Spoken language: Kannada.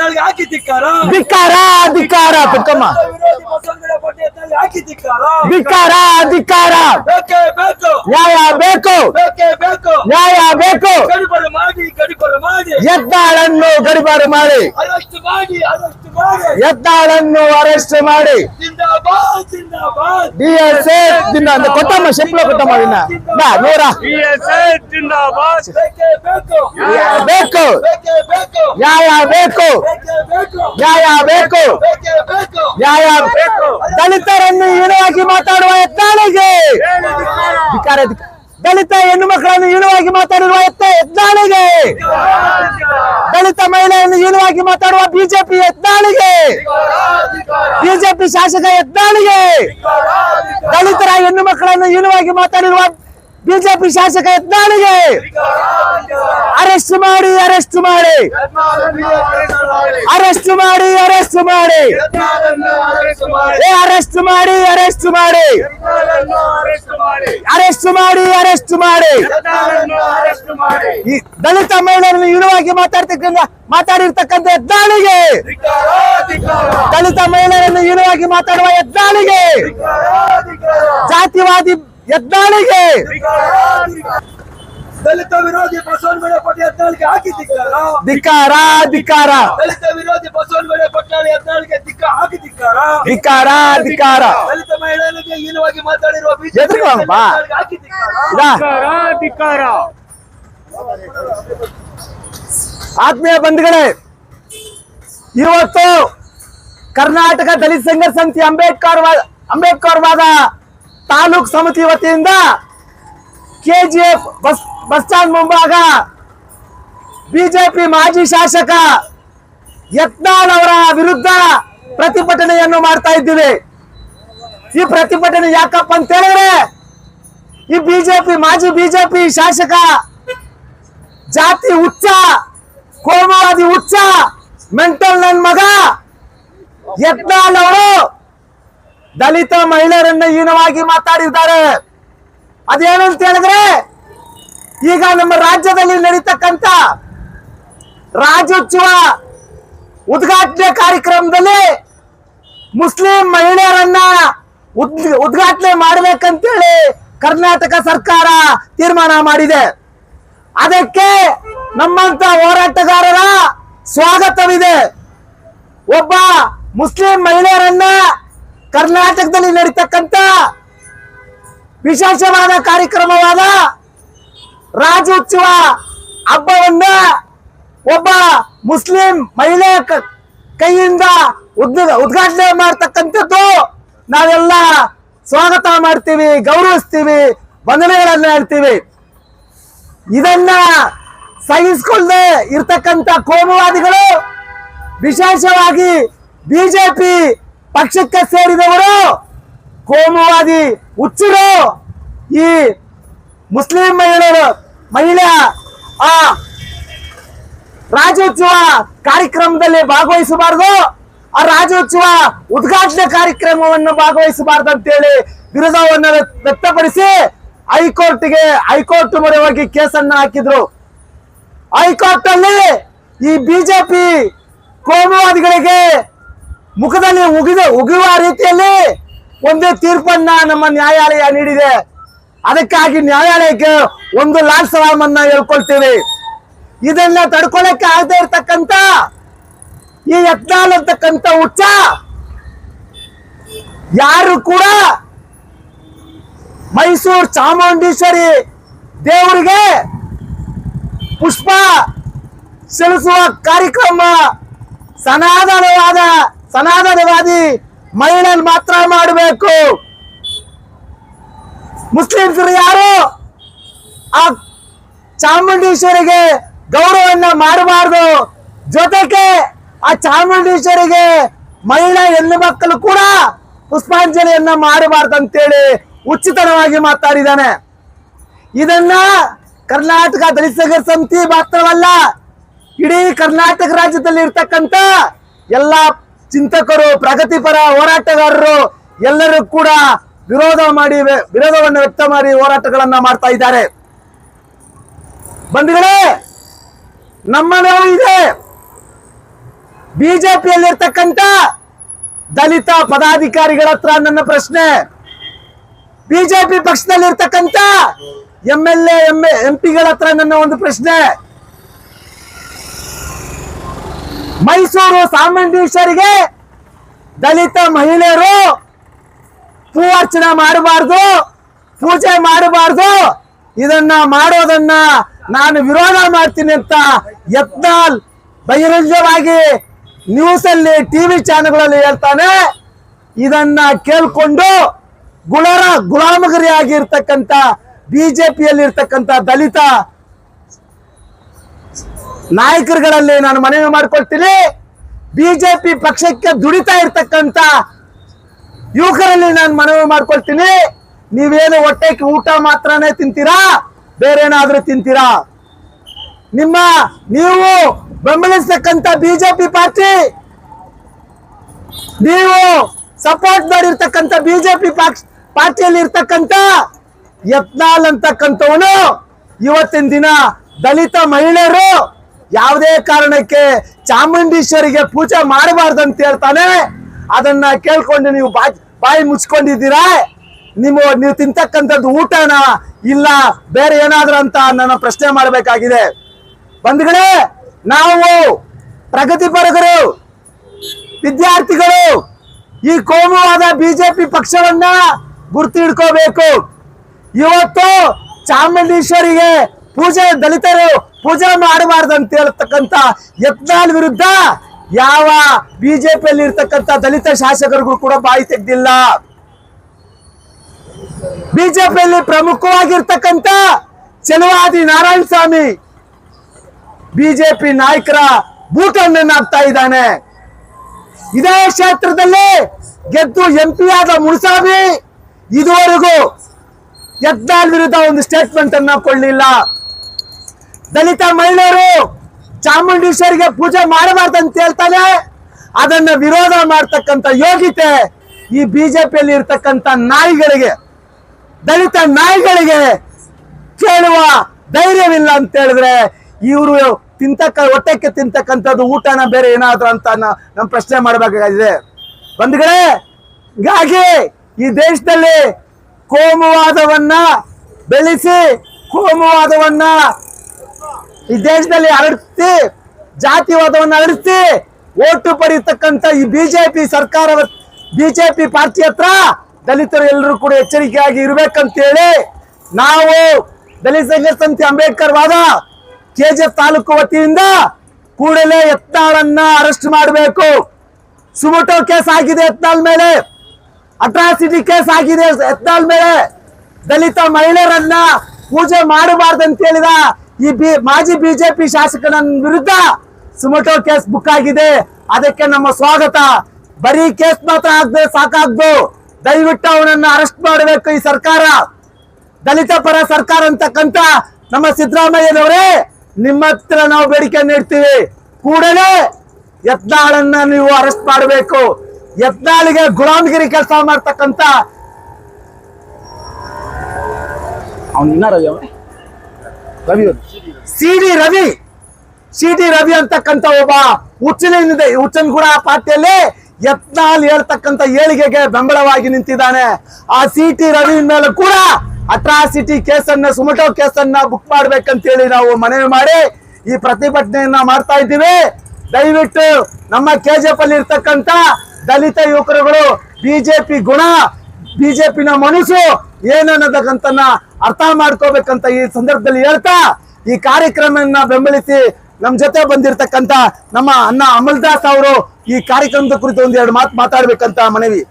ಯತ್ನಾಳ್ಗೆ ಹಾಕಿ ಧಿಕ್ಕಾರ ಧಿಕ್ಕಾರ ಧಿಕ್ಕಾರ ಪುಕ್ಕಮ್ಮ ವಿರೋಧಿ ಬಸವನಗುಡಿ ಪಟ್ಟಿ ಯತ್ನಾಳ್ಗೆ ಹಾಕಿ ಧಿಕ್ಕಾರ ಧಿಕ್ಕಾರ ಧಿಕ್ಕಾರ ಬೇಕೇ ಬೇಕು ನ್ಯಾಯ ಬೇಕು ಬೇಕೇ ಬೇಕು ನ್ಯಾಯ ಬೇಕು ಗಡಿಪಾರು ಮಾಡಿ ಯತ್ನಾಳನ್ನು ಗಡಿಪಾರು ಮಾಡಿ ಅರೆಸ್ಟ್ ಮಾಡಿ ಯತ್ನಾಳನ್ನು ಅರೆಸ್ಟ್ ಮಾಡಿ ಜಿಂದಾಬಾದ್ ಜಿಂದಾಬಾದ್ BSF ಜಿಂದಾಬಾದ್ ಕೊಟ್ಟಮ್ಮ ಶೆಂಪ್ಲ ಕೊಟ್ಟಮ್ಮ ಇನ್ನ ನೂರ BSF ಜಿಂದಾಬಾದ್ ಬೇಕೇ ಬೇಕು ಬೇಕು ಬೇಕೇ ಬೇಕು ನ್ಯಾಯ ಬೇಕು ಬೇಕೇ ಬೇಕು ನ್ಯಾಯ ಬೇಕು ಬೇಕೇ ಬೇಕು ನ್ಯಾಯ ಬೇಕು ದಲಿತರನ್ನು ಹೀನವಾಗಿ ಮಾತಾಡುವ ಯತ್ನಾಳಿಗೆ ಧಿಕ್ಕಾರ ದಲಿತ ಹೆಣ್ಣು ಮಕ್ಕಳನ್ನು ಹೀನವಾಗಿ ಮಾತಾಡಿರುವ ಯತ್ನಾಳಿಗೆ ದಲಿತ ಮಹಿಳೆಯನ್ನು ಹೀನವಾಗಿ ಮಾತಾಡುವ ಬಿಜೆಪಿ ಯತ್ನಾಳಿಗೆ ಬಿಜೆಪಿ ಶಾಸಕ ಯತ್ನಾಳಿಗೆ ದಲಿತರ ಹೆಣ್ಣು ಮಕ್ಕಳನ್ನು ಹೀನವಾಗಿ ಮಾತಾಡಿರುವ ಬಿಜೆಪಿ ಶಾಸಕ ಯತ್ನಾಳಿಗೆ ಅರೆಸ್ಟ್ ಮಾಡಿ ಅರೆಸ್ಟ್ ಮಾಡಿ ಅರೆಸ್ಟ್ ಮಾಡಿ ಅರೆಸ್ಟ್ ಮಾಡಿ ಅರೆಸ್ಟ್ ಮಾಡಿ ಅರೆಸ್ಟ್ ಮಾಡಿ ಅರೆಸ್ಟ್ ಮಾಡಿ ಅರೆಸ್ಟ್ ಮಾಡಿ ಈ ದಲಿತ ಮಹಿಳೆಯರನ್ನು ಹೀನವಾಗಿ ಮಾತಾಡಿರ್ತಕ್ಕಂಥ ಯತ್ನಾಳಿಗೆ ದಲಿತ ಮಹಿಳೆಯರನ್ನು ಹೀನವಾಗಿ ಮಾತಾಡುವ ಯತ್ನಾಳಿಗೆ ಜಾತಿವಾದಿ ಯತ್ನಾಳಿಗೆ ದಲಿತ ವಿರೋಧಿ ಬಸವನಗುಡಿ ಪಟ್ಟಿ ಯತ್ನಾಳ್ಗೆ ಹಾಕಿ ಧಿಕ್ಕಾರ ಧಿಕ್ಕಾರ ಧಿಕ್ಕಾರ ದಲಿತ ವಿರೋಧಿ ಬಸವನಗುಡಿ ಪಟ್ಟಿ ಯತ್ನಾಳ್ಗೆ ಹಾಕಿ ಧಿಕ್ಕಾರ ಧಿಕ್ಕಾರ ಧಿಕ್ಕಾರ ದಲಿತ ಮಹಿಳೆಯರಿಗೆ ಹೀನವಾಗಿ ಮಾತಾಡಿರುವ ಎದುರುಗಮ್ಮ. ಹಾಕಿ ಧಿಕ್ಕಾರ ಆತ್ಮೀಯ ಬಂಧುಗಳೇ, ಇವತ್ತು ಕರ್ನಾಟಕ ದಲಿತ ಸಂಘರ್ಷ ಸಮಿತಿ ಅಂಬೇಡ್ಕರ್ವಾದ ತಾಲೂಕ್ ಸಮಿತಿ ವತಿಯಿಂದ KGF ಬಸ್ ಸ್ಟ್ಯಾಂಡ್ ಮುಂಭಾಗ ಬಿಜೆಪಿ ಮಾಜಿ ಶಾಸಕ ಯತ್ನಾಳ್ ಅವರ ವಿರುದ್ಧ ಪ್ರತಿಭಟನೆಯನ್ನು ಮಾಡ್ತಾ ಇದ್ದೀವಿ. ಈ ಪ್ರತಿಭಟನೆ ಯಾಕಪ್ಪ ಅಂತ ಹೇಳಿದ್ರೆ, ಈ ಮಾಜಿ ಬಿಜೆಪಿ ಶಾಸಕ ಜಾತಿ ಹುಚ್ಚ, ಕೋಮುವಾದಿ ಹುಚ್ಚ, ಮೆಂಟಲ್ ನನ್ ಮಗ ಯತ್ನಾಳ್ ಅವರು ದಲಿತ ಮಹಿಳೆಯರನ್ನ ಹೀನವಾಗಿ ಮಾತಾಡಿದ್ದಾರೆ. ಅದೇನು ಅಂತ ಹೇಳಿದ್ರೆ, ಈಗ ನಮ್ಮ ರಾಜ್ಯದಲ್ಲಿ ನಡೀತಕ್ಕಂತ ರಾಜ್ಯೋತ್ಸವ ಉದ್ಘಾಟನೆ ಕಾರ್ಯಕ್ರಮದಲ್ಲಿ ಮುಸ್ಲಿಂ ಮಹಿಳೆಯರನ್ನ ಉದ್ಘಾಟನೆ ಮಾಡಬೇಕಂತೇಳಿ ಕರ್ನಾಟಕ ಸರ್ಕಾರ ತೀರ್ಮಾನ ಮಾಡಿದೆ. ಅದಕ್ಕೆ ನಮ್ಮಂತ ಹೋರಾಟಗಾರರ ಸ್ವಾಗತವಿದೆ. ಒಬ್ಬ ಮುಸ್ಲಿಂ ಮಹಿಳೆಯರನ್ನ ಕರ್ನಾಟಕದಲ್ಲಿ ನಡೀತಕ್ಕಂತ ವಿಶೇಷವಾದ ಕಾರ್ಯಕ್ರಮವಾದ ರಾಜ್ಯೋತ್ಸವ ಹಬ್ಬವನ್ನ ಒಬ್ಬ ಮುಸ್ಲಿಂ ಮಹಿಳೆ ಕೈಯಿಂದ ಉದ್ಘಾಟನೆ ಮಾಡ್ತಕ್ಕಂಥದ್ದು ನಾವೆಲ್ಲ ಸ್ವಾಗತ ಮಾಡ್ತೀವಿ, ಗೌರವಿಸ್ತೀವಿ, ವಂದನೆಗಳನ್ನ ಹೇಳ್ತೀವಿ. ಇದನ್ನ ಸಹಿಸಿಕೊಳ್ಳದೆ ಇರ್ತಕ್ಕಂಥ ಕೋಮುವಾದಿಗಳು, ವಿಶೇಷವಾಗಿ ಬಿಜೆಪಿ ಪಕ್ಷಕ್ಕೆ ಸೇರಿದವರು, ಕೋಮುವಾದಿ ಹುಚ್ಚರು ಈ ಮುಸ್ಲಿಂ ಮಹಿಳೆಯ ಆ ರಾಜ್ಯೋತ್ಸವ ಕಾರ್ಯಕ್ರಮದಲ್ಲಿ ಭಾಗವಹಿಸಬಾರದು, ಆ ರಾಜ್ಯೋತ್ಸವ ಉದ್ಘಾಟನೆ ಕಾರ್ಯಕ್ರಮವನ್ನು ಭಾಗವಹಿಸಬಾರದು ಅಂತೇಳಿ ವಿರೋಧವನ್ನು ವ್ಯಕ್ತಪಡಿಸಿ ಹೈಕೋರ್ಟ್ ಮೊರೆ ಹೋಗಿ ಕೇಸನ್ನ ಹಾಕಿದ್ರು. ಹೈಕೋರ್ಟ್ ಅಲ್ಲಿ ಈ ಬಿಜೆಪಿ ಕೋಮುವಾದಿಗಳಿಗೆ ಮುಖದಲ್ಲಿ ಉಗಿಯುವ ರೀತಿಯಲ್ಲಿ ಒಂದು ತೀರ್ಪನ್ನ ನಮ್ಮ ನ್ಯಾಯಾಲಯ ನೀಡಿದೆ. ಅದಕ್ಕಾಗಿ ನ್ಯಾಯಾಲಯಕ್ಕೆ ಒಂದು ಲಾಲ್ ಸಲಾಮನ್ನ ಹೇಳ್ಕೊಳ್ತೀವಿ. ಇದನ್ನ ತಡ್ಕೊಳ್ಳಕ್ಕೆ ಆಗದೆ ಇರ್ತಕ್ಕಂತ ಈ ಯತ್ನಾಳ್ ಅಂತಕ್ಕಂಥ ಹುಚ್ಚ ಯಾರು ಕೂಡ ಮೈಸೂರು ಚಾಮುಂಡೇಶ್ವರಿ ದೇವರಿಗೆ ಪುಷ್ಪ ಸಲ್ಲಿಸುವ ಕಾರ್ಯಕ್ರಮ ಸನಾತನವಾದಿ ಮಹಿಳೆಯರು ಮಾತ್ರ ಮಾಡಬೇಕು. ಮುಸ್ಲಿಮ್ಸರು ಯಾರು ಆ ಚಾಮುಂಡೇಶ್ವರಿಗೆ ಗೌರವನ್ನ ಮಾಡಬಾರದು. ಜೊತೆಗೆ ಆ ಚಾಮುಂಡೇಶ್ವರಿಗೆ ಮಹಿಳಾ ಹೆಣ್ಣು ಮಕ್ಕಳು ಕೂಡ ಪುಷ್ಪಾಂಜಲಿಯನ್ನ ಮಾಡಬಾರ್ದು ಅಂತೇಳಿ ಉಚಿತವಾಗಿ ಮಾತಾಡಿದ್ದಾನೆ. ಇದನ್ನ ಕರ್ನಾಟಕ ದಲಿತ ಸಂಘರ್ಷ ಸಮಿತಿ ಮಾತ್ರವಲ್ಲ, ಇಡೀ ಕರ್ನಾಟಕ ರಾಜ್ಯದಲ್ಲಿ ಇರ್ತಕ್ಕಂಥ ಎಲ್ಲ ಚಿಂತಕರು, ಪ್ರಗತಿಪರ ಹೋರಾಟಗಾರರು ಎಲ್ಲರೂ ಕೂಡ ವಿರೋಧವನ್ನು ವ್ಯಕ್ತ ಮಾಡಿ ಹೋರಾಟಗಳನ್ನ ಮಾಡ್ತಾ ಇದ್ದಾರೆ. ಬಂಧುಗಳೇ, ನಮ್ಮ ನೋವು ಇದೆ. ಬಿಜೆಪಿಯಲ್ಲಿರ್ತಕ್ಕಂಥ ದಲಿತ ಪದಾಧಿಕಾರಿಗಳ ಹತ್ರ ನನ್ನ ಪ್ರಶ್ನೆ, ಬಿಜೆಪಿ ಪಕ್ಷದಲ್ಲಿರ್ತಕ್ಕಂಥ MLA MP ಗಳ ಹತ್ರ ನನ್ನ ಒಂದು ಪ್ರಶ್ನೆ. ಮೈಸೂರು ಚಾಮುಂಡೇಶ್ವರಿಗೆ ದಲಿತ ಮಹಿಳೆಯರು ಪೂರ್ಚನೆ ಮಾಡಬಾರ್ದು, ಪೂಜೆ ಮಾಡಬಾರ್ದು, ಇದನ್ನ ಮಾಡೋದನ್ನ ನಾನು ವಿರೋಧ ಮಾಡ್ತೀನಿ ಅಂತ ಯತ್ನಾಳ್ ಬಹಿರಂಗವಾಗಿ ನ್ಯೂಸ್ ಅಲ್ಲಿ ಟಿವಿ ಚಾನೆಲ್ಗಳಲ್ಲಿ ಹೇಳ್ತಾನೆ. ಇದನ್ನ ಕೇಳ್ಕೊಂಡು ಗುಲಾಮಗಿರಿಯಾಗಿ ಇರ್ತಕ್ಕಂಥ ಬಿಜೆಪಿಯಲ್ಲಿ ಇರ್ತಕ್ಕಂಥ ದಲಿತ ನಾಯಕರುಗಳಲ್ಲಿ ನಾನು ಮನವಿ ಮಾಡ್ಕೊಳ್ತೀನಿ. ಬಿಜೆಪಿ ಪಕ್ಷಕ್ಕೆ ದುಡಿತಾ ಇರ್ತಕ್ಕಂಥ ಯುವಕರಲ್ಲಿ ನಾನು ಮನವಿ ಮಾಡ್ಕೊಳ್ತೀನಿ, ನೀವೇನು ಹೊಟ್ಟೆಗೆ ಊಟ ಮಾತ್ರನೇ ತಿಂತೀರಾ, ಬೇರೆ ಏನಾದ್ರೂ ತಿಂತೀರಾ? ನೀವು ಬೆಂಬಲಿಸ್ತಕ್ಕಂಥ ಬಿಜೆಪಿ ಪಾರ್ಟಿ, ನೀವು ಸಪೋರ್ಟ್ ಮಾಡಿರ್ತಕ್ಕಂಥ ಬಿಜೆಪಿ ಪಾರ್ಟಿಯಲ್ಲಿ ಇರ್ತಕ್ಕಂಥ ಯತ್ನಾಳ್ ಅಂತಕ್ಕಂಥವನು ಇವತ್ತಿನ ದಿನ ದಲಿತ ಮಹಿಳೆಯರು ಯಾವುದೇ ಕಾರಣಕ್ಕೆ ಚಾಮುಂಡೇಶ್ವರಿಗೆ ಪೂಜೆ ಮಾಡಬಾರ್ದಂತ ಹೇಳ್ತಾನೆ. ಅದನ್ನ ಕೇಳ್ಕೊಂಡು ನೀವು ಬಾಯಿ ಮುಚ್ಕೊಂಡಿದ್ದೀರಾ? ನೀವು ತಿಂತಕ್ಕಂಥದ್ದು ಊಟನ ಇಲ್ಲ ಬೇರೆ ಏನಾದ್ರೂ ಅಂತ ನನ್ನ ಪ್ರಶ್ನೆ ಮಾಡಬೇಕಾಗಿದೆ. ಬಂಧುಗಳೇ, ನಾವು ಪ್ರಗತಿಪರರು, ವಿದ್ಯಾರ್ಥಿಗಳು ಈ ಕೋಮುವಾದ ಬಿಜೆಪಿ ಪಕ್ಷವನ್ನ ಗುರ್ತು ಹಿಡ್ಕೋಬೇಕು. ಇವತ್ತು ಚಾಮುಂಡೇಶ್ವರಿಗೆ ದಲಿತರು ಪೂಜೆ ಮಾಡಬಾರ್ದಂತ ಹೇಳ್ತಕ್ಕಂಥ ಯತ್ನಾಳ್ ವಿರುದ್ಧ ಯಾವ ಬಿಜೆಪಿಯಲ್ಲಿ ಇರ್ತಕ್ಕಂಥ ದಲಿತ ಶಾಸಕರಿಗೂ ಕೂಡ ಬಾಯಿ ತೆಗೆದಿಲ್ಲ. ಬಿಜೆಪಿಯಲ್ಲಿ ಪ್ರಮುಖವಾಗಿರ್ತಕ್ಕಂಥ ಚೆಲುವಾದಿ ನಾರಾಯಣ ಸ್ವಾಮಿ ಬಿಜೆಪಿ ನಾಯಕರ ಬೂಟನ್ನು ಹಾಕ್ತಾ ಇದ್ದಾನೆ. ಇದೇ ಕ್ಷೇತ್ರದಲ್ಲಿ ಗೆದ್ದು MP ಆದ ಮುನಿಸ್ವಾಮಿ ಇದುವರೆಗೂ ಯತ್ನಾಳ್ ವಿರುದ್ಧ ಒಂದು ಸ್ಟೇಟ್ಮೆಂಟ್ ಅನ್ನ ಕೊಳ್ಳಿಲ್ಲ. ದಲಿತ ಮಹಿಳೆಯರು ಚಾಮುಂಡೇಶ್ವರಿಗೆ ಪೂಜೆ ಮಾಡಬಾರ್ದಂತ ಹೇಳ್ತಾನೆ. ಅದನ್ನ ವಿರೋಧ ಮಾಡ್ತಕ್ಕಂಥ ಯೋಗ್ಯತೆ ಈ ಬಿಜೆಪಿಯಲ್ಲಿ ಇರ್ತಕ್ಕಂಥ ನಾಯಿಗಳಿಗೆ, ದಲಿತ ನಾಯಿಗಳಿಗೆ ಕೇಳುವ ಧೈರ್ಯವಿಲ್ಲ ಅಂತ ಹೇಳಿದ್ರೆ ಇವರು ಹೊಟ್ಟೆಗೆ ತಿಂತಕ್ಕಂಥದ್ದು ಊಟನ ಬೇರೆ ಏನಾದ್ರು ಅಂತ ನಮ್ಮ ಪ್ರಶ್ನೆ ಮಾಡಬೇಕಾಗಿದೆ. ಬಂಧುಗಳೇ, ಹೀಗಾಗಿ ಈ ದೇಶದಲ್ಲಿ ಕೋಮುವಾದವನ್ನ ಬೆಳೆಸಿ, ಕೋಮುವಾದವನ್ನ ಈ ದೇಶದಲ್ಲಿ ಹರಡಿಸಿ, ಜಾತಿವಾದವನ್ನ ಹರಡಿಸಿ ಓಟು ಪಡೆಯತಕ್ಕಂಥ ಈ ಬಿಜೆಪಿ ಸರ್ಕಾರ, ಬಿಜೆಪಿ ಪಾರ್ಟಿ ಹತ್ರ ದಲಿತರು ಎಲ್ಲರೂ ಕೂಡ ಎಚ್ಚರಿಕೆಯಾಗಿ ಇರ್ಬೇಕಂತೇಳಿ ನಾವು ದಲಿತ ಸಂಘರ್ಷ ಸಮಿತಿ ಅಂಬೇಡ್ಕರ್ ವಾದ KGF ತಾಲೂಕು ವತಿಯಿಂದ ಕೂಡಲೇ ಯತ್ನಾಳನ್ನ ಅರೆಸ್ಟ್ ಮಾಡಬೇಕು. ಸುಮೋಟೋ ಕೇಸ್ ಆಗಿದೆ ಯತ್ನಾಳ್ ಮೇಲೆ, ಅಟ್ರಾಸಿಟಿ ಕೇಸ್ ಆಗಿದೆ ಯತ್ನಾಳ್ ಮೇಲೆ. ದಲಿತ ಮಹಿಳೆಯರನ್ನ ಪೂಜೆ ಮಾಡಬಾರ್ದಂತ ಹೇಳಿದ ಈ ಮಾಜಿ ಬಿಜೆಪಿ ಶಾಸಕನ ವಿರುದ್ಧ ಸುಮೋಟೋ ಕೇಸ್ ಬುಕ್ ಆಗಿದೆ. ಅದಕ್ಕೆ ನಮ್ಮ ಸ್ವಾಗತ. ಬರೀ ಕೇಸ್ ಮಾತ್ರ ಆಗದೆ ಸಾಕಾಗ್ದು, ದಯವಿಟ್ಟು ಅವನನ್ನ ಅರೆಸ್ಟ್ ಮಾಡಬೇಕು ಈ ಸರ್ಕಾರ, ದಲಿತ ಪರ ಸರ್ಕಾರ ಅಂತಕ್ಕಂಥ ನಮ್ಮ ಸಿದ್ದರಾಮಯ್ಯನವರೇ, ನಿಮ್ಮ ಹತ್ರ ನಾವು ಬೇಡಿಕೆ ನೀಡ್ತೀವಿ. ಕೂಡಲೇ ಯತ್ನಾಳನ್ನ ನೀವು ಅರೆಸ್ಟ್ ಮಾಡಬೇಕು. ಯತ್ನಾಳಿಗೆ ಗುಲಾಮಗಿರಿ ಕೆಲಸ ಮಾಡ್ತಕ್ಕಂಥ ಸಿ ಡಿ ರವಿ ಅಂತಕ್ಕಂಥ ಒಬ್ಬ ಹುಚ್ಚನಗೂಡ ಪಾರ್ಟಿಯಲ್ಲಿ ಯತ್ನಾಳ್ ಹೇಳ್ತಕ್ಕಂಥ ಏಳಿಗೆಗೆ ಬೆಂಬಲವಾಗಿ ನಿಂತಿದ್ದಾನೆ. ಆ CT ರವಿ ಮೇಲೆ ಕೂಡ ಅಟ್ರಾಸಿಟಿ ಕೇಸನ್ನ, ಸುಮೋಟೋ ಕೇಸನ್ನ ಬುಕ್ ಮಾಡ್ಬೇಕಂತೇಳಿ ನಾವು ಮನವಿ ಮಾಡಿ ಈ ಪ್ರತಿಭಟನೆಯನ್ನ ಮಾಡ್ತಾ ಇದ್ದೀವಿ. ದಯವಿಟ್ಟು ನಮ್ಮ KGF ಅಲ್ಲಿ ಇರ್ತಕ್ಕಂಥ ದಲಿತ ಯುವಕರುಗಳು ಬಿಜೆಪಿ ಗುಣ, ಬಿಜೆಪಿನ ಮನಸ್ಸು ಏನನ್ನೋದಕ್ಕಂತ ಅರ್ಥ ಮಾಡ್ಕೋಬೇಕಂತ ಈ ಸಂದರ್ಭದಲ್ಲಿ ಹೇಳ್ತಾ, ಈ ಕಾರ್ಯಕ್ರಮವನ್ನ ಬೆಂಬಲಿಸಿ ನಮ್ಮ ಜೊತೆ ಬಂದಿರತಕ್ಕಂಥ ನಮ್ಮ ಅಣ್ಣ ಅಮಲ್ದಾಸ್ ಅವರು ಈ ಕಾರ್ಯಕ್ರಮದ ಕುರಿತು ಒಂದೆರಡು ಮಾತು ಮಾತಾಡ್ಬೇಕಂತ ಮನವಿ.